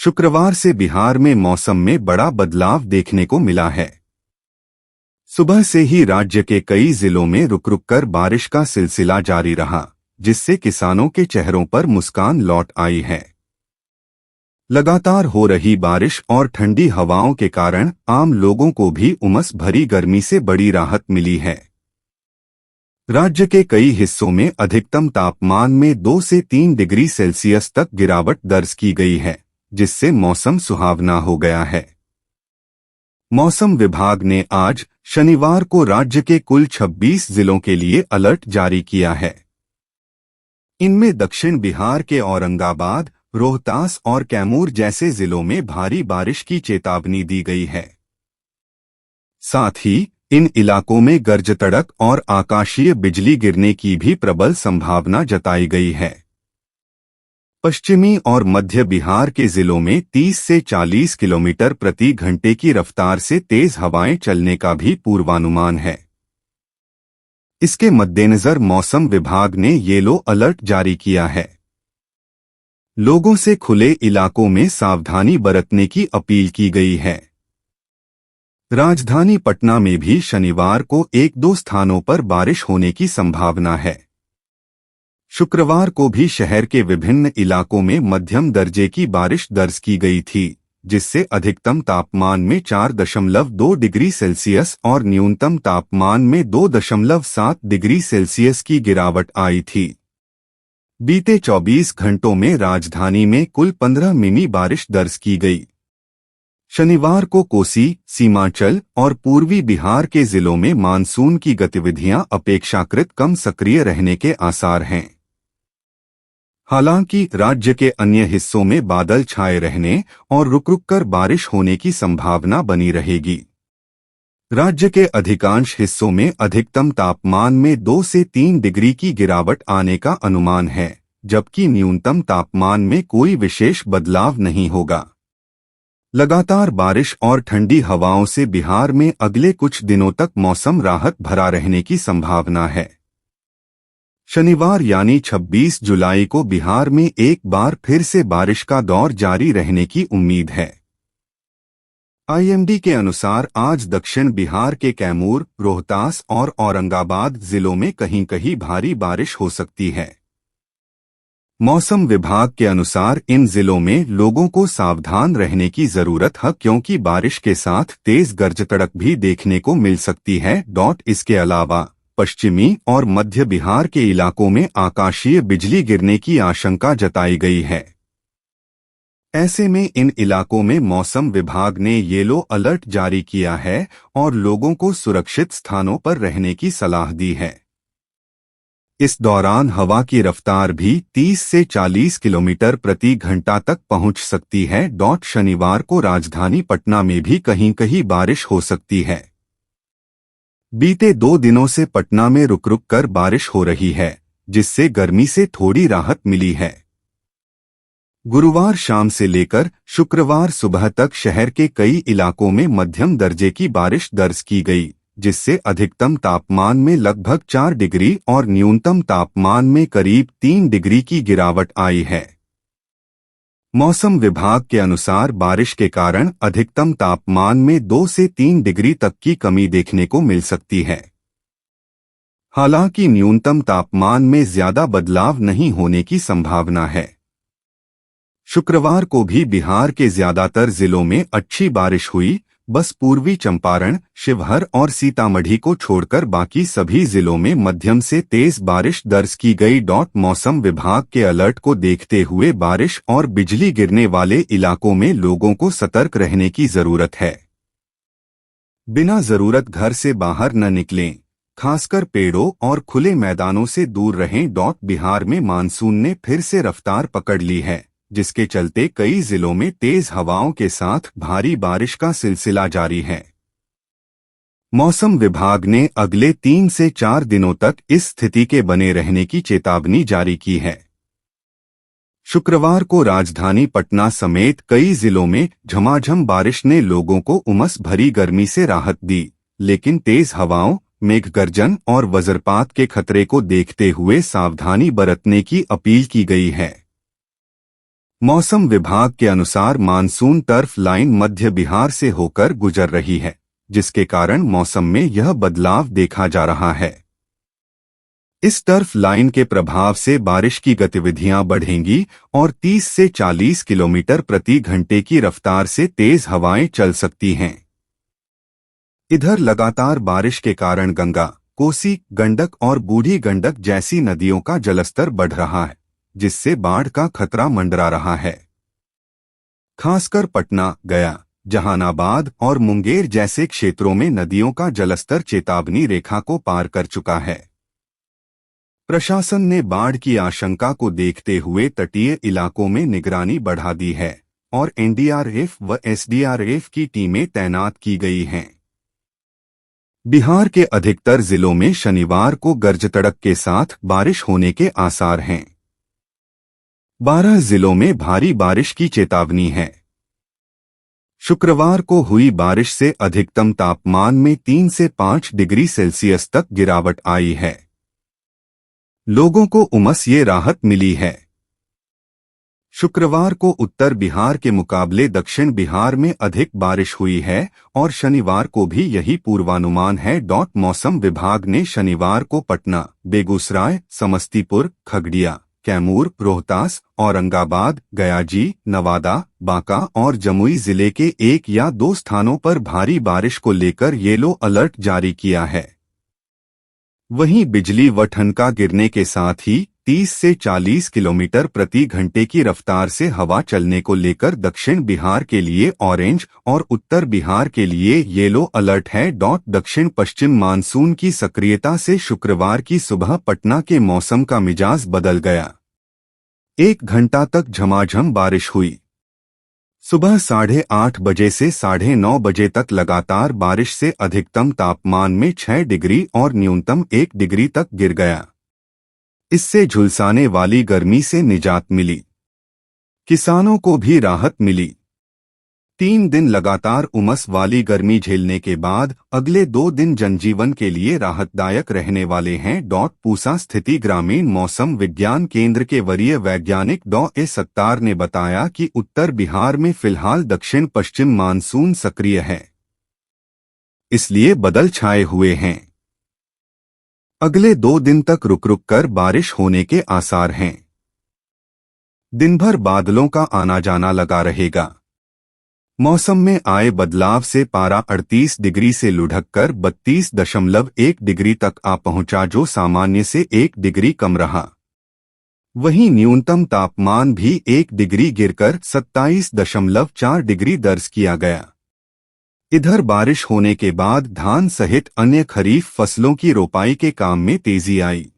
शुक्रवार से बिहार में मौसम में बड़ा बदलाव देखने को मिला है। सुबह से ही राज्य के कई जिलों में रुक-रुक कर बारिश का सिलसिला जारी रहा, जिससे किसानों के चेहरों पर मुस्कान लौट आई है। लगातार हो रही बारिश और ठंडी हवाओं के कारण आम लोगों को भी उमस भरी गर्मी से बड़ी राहत मिली है। राज्य के कई हिस्सों में अधिकतम तापमान में 2 से 3 डिग्री सेल्सियस तक गिरावट दर्ज की गई है, जिससे मौसम सुहावना हो गया है। मौसम विभाग ने आज शनिवार को राज्य के कुल 26 जिलों के लिए अलर्ट जारी किया है। इनमें दक्षिण बिहार के औरंगाबाद, रोहतास और कैमूर जैसे जिलों में भारी बारिश की चेतावनी दी गई है। साथ ही इन इलाकों में गरज तड़क और आकाशीय बिजली गिरने की भी प्रबल संभावना जताई गई है। पश्चिमी और मध्य बिहार के जिलों में 30 से 40 किलोमीटर प्रति घंटे की रफ्तार से तेज हवाएं चलने का भी पूर्वानुमान है। इसके मद्देनजर मौसम विभाग ने येलो अलर्ट जारी किया है। लोगों से खुले इलाकों में सावधानी बरतने की अपील की गई है। राजधानी पटना में भी शनिवार को 1-2 स्थानों पर बारिश होने की संभावना है। शुक्रवार को भी शहर के विभिन्न इलाकों में मध्यम दर्जे की बारिश दर्ज की गई थी, जिससे अधिकतम तापमान में 4.2 डिग्री सेल्सियस और न्यूनतम तापमान में 2.7 डिग्री सेल्सियस की गिरावट आई थी। बीते 24 घंटों में राजधानी में कुल 15 मिमी बारिश दर्ज की गई। शनिवार को कोसी, सीमांचल और पूर्वी बिहार के जिलों में मानसून की गतिविधियां अपेक्षाकृत कम सक्रिय रहने के आसार हैं। हालांकि राज्य के अन्य हिस्सों में बादल छाए रहने और रुक-रुक कर बारिश होने की संभावना बनी रहेगी। राज्य के अधिकांश हिस्सों में अधिकतम तापमान में 2 से 3 डिग्री की गिरावट आने का अनुमान है, जबकि न्यूनतम तापमान में कोई विशेष बदलाव नहीं होगा। लगातार बारिश और ठंडी हवाओं से बिहार में अगले कुछ दिनों तक मौसम राहत भरा रहने की संभावना है। शनिवार यानी 26 जुलाई को बिहार में एक बार फिर से बारिश का दौर जारी रहने की उम्मीद है। आईएमडी के अनुसार आज दक्षिण बिहार के कैमूर, रोहतास और औरंगाबाद जिलों में कहीं-कहीं भारी बारिश हो सकती है। मौसम विभाग के अनुसार इन जिलों में लोगों को सावधान रहने की जरूरत है, क्योंकि बारिश के साथ तेज गरज तड़क भी देखने को मिल सकती है। इसके अलावा पश्चिमी और मध्य बिहार के इलाकों में आकाशीय बिजली गिरने की आशंका जताई गई है। ऐसे में इन इलाकों में मौसम विभाग ने येलो अलर्ट जारी किया है और लोगों को सुरक्षित स्थानों पर रहने की सलाह दी है। इस दौरान हवा की रफ्तार भी 30 से 40 किलोमीटर प्रति घंटा तक पहुंच सकती है। शनिवार को राजधानी पटना में भी कहीं-कहीं बारिश हो सकती है। बीते 2 दिनों से पटना में रुक-रुक कर बारिश हो रही है, जिससे गर्मी से थोड़ी राहत मिली है। गुरुवार शाम से लेकर शुक्रवार सुबह तक शहर के कई इलाकों में मध्यम दर्जे की बारिश दर्ज की गई, जिससे अधिकतम तापमान में लगभग 4 डिग्री और न्यूनतम तापमान में करीब 3 डिग्री की गिरावट आई है। मौसम विभाग के अनुसार बारिश के कारण अधिकतम तापमान में 2 से 3 डिग्री तक की कमी देखने को मिल सकती है। हालांकि न्यूनतम तापमान में ज्यादा बदलाव नहीं होने की संभावना है। शुक्रवार को भी बिहार के ज्यादातर जिलों में अच्छी बारिश हुई, बस पूर्वी चंपारण, शिवहर और सीतामढ़ी को छोड़कर बाकी सभी जिलों में मध्यम से तेज बारिश दर्ज की गई। मौसम विभाग के अलर्ट को देखते हुए बारिश और बिजली गिरने वाले इलाकों में लोगों को सतर्क रहने की जरूरत है। बिना जरूरत घर से बाहर न निकलें, खासकर पेड़ों और खुले मैदानों से दूर रहें। बिहार में मानसून ने फिर से रफ्तार पकड़ ली है, जिसके चलते कई जिलों में तेज हवाओं के साथ भारी बारिश का सिलसिला जारी है। मौसम विभाग ने अगले 3 से 4 दिनों तक इस स्थिति के बने रहने की चेतावनी जारी की है। शुक्रवार को राजधानी पटना समेत कई जिलों में झमाझम बारिश ने लोगों को उमस भरी गर्मी से राहत दी, लेकिन तेज हवाओं, मेघ गर्जन और वज्रपात के खतरे को देखते हुए सावधानी बरतने की अपील की गई है। मौसम विभाग के अनुसार मानसून टर्फ लाइन मध्य बिहार से होकर गुजर रही है, जिसके कारण मौसम में यह बदलाव देखा जा रहा है। इस टर्फ लाइन के प्रभाव से बारिश की गतिविधियां बढ़ेंगी और 30 से 40 किलोमीटर प्रति घंटे की रफ्तार से तेज हवाएं चल सकती हैं। इधर लगातार बारिश के कारण गंगा, कोसी, गंडक और बूढ़ी गंडक जैसी नदियों का जलस्तर बढ़ रहा है, जिससे बाढ़ का खतरा मंडरा रहा है। खासकर पटना, गया, जहानाबाद और मुंगेर जैसे क्षेत्रों में नदियों का जलस्तर चेतावनी रेखा को पार कर चुका है। प्रशासन ने बाढ़ की आशंका को देखते हुए तटीय इलाकों में निगरानी बढ़ा दी है और एनडीआरएफ व एसडीआरएफ की टीमें तैनात की गई हैं। बिहार के अधिकतर जिलों में शनिवार को गरज तड़क के साथ बारिश होने के आसार हैं। 12 जिलों में भारी बारिश की चेतावनी है। शुक्रवार को हुई बारिश से अधिकतम तापमान में 3 से 5 डिग्री सेल्सियस तक गिरावट आई है। लोगों को उमस से राहत मिली है। शुक्रवार को उत्तर बिहार के मुकाबले दक्षिण बिहार में अधिक बारिश हुई है और शनिवार को भी यही पूर्वानुमान है। मौसम विभाग ने शनिवार को पटना, बेगूसराय, समस्तीपुर, खगड़िया, कैमूर, रोहतास, औरंगाबाद, गयाजी, नवादा, बांका और जमुई जिले के 1 या 2 स्थानों पर भारी बारिश को लेकर येलो अलर्ट जारी किया है। वहीं बिजली व ठनका गिरने के साथ ही 30 से 40 किलोमीटर प्रति घंटे की रफ्तार से हवा चलने को लेकर दक्षिण बिहार के लिए ऑरेंज और उत्तर बिहार के लिए येलो अलर्ट है। दक्षिण पश्चिम मानसून की सक्रियता से शुक्रवार की सुबह पटना के मौसम का मिजाज बदल गया। 1 घंटा तक झमाझम बारिश हुई। सुबह 8:30 बजे से 9:30 बजे तक लगातार बारिश से अधिकतम तापमान में 6 डिग्री और न्यूनतम 1 डिग्री तक गिर गया। इससे झुलसाने वाली गर्मी से निजात मिली। किसानों को भी राहत मिली। 3 दिन लगातार उमस वाली गर्मी झेलने के बाद अगले 2 दिन जनजीवन के लिए राहतदायक रहने वाले हैं। पूसा स्थिति ग्रामीण मौसम विज्ञान केंद्र के वरीय वैज्ञानिक ए सत्तार ने बताया कि उत्तर बिहार में फिलहाल दक्षिण पश्चिम मानसून सक्रिय है, इसलिए बादल छाए हुए हैं। अगले 2 दिन तक रुक रुक कर बारिश होने के आसार हैं। दिन भर बादलों का आना जाना लगा रहेगा। मौसम में आए बदलाव से पारा 38 डिग्री से लुढ़क कर 32.1 डिग्री तक आ पहुंचा, जो सामान्य से 1 डिग्री कम रहा। वहीं न्यूनतम तापमान भी 1 डिग्री गिरकर 27.4 डिग्री दर्ज किया गया। इधर बारिश होने के बाद धान सहित अन्य खरीफ फसलों की रोपाई के काम में तेजी आई।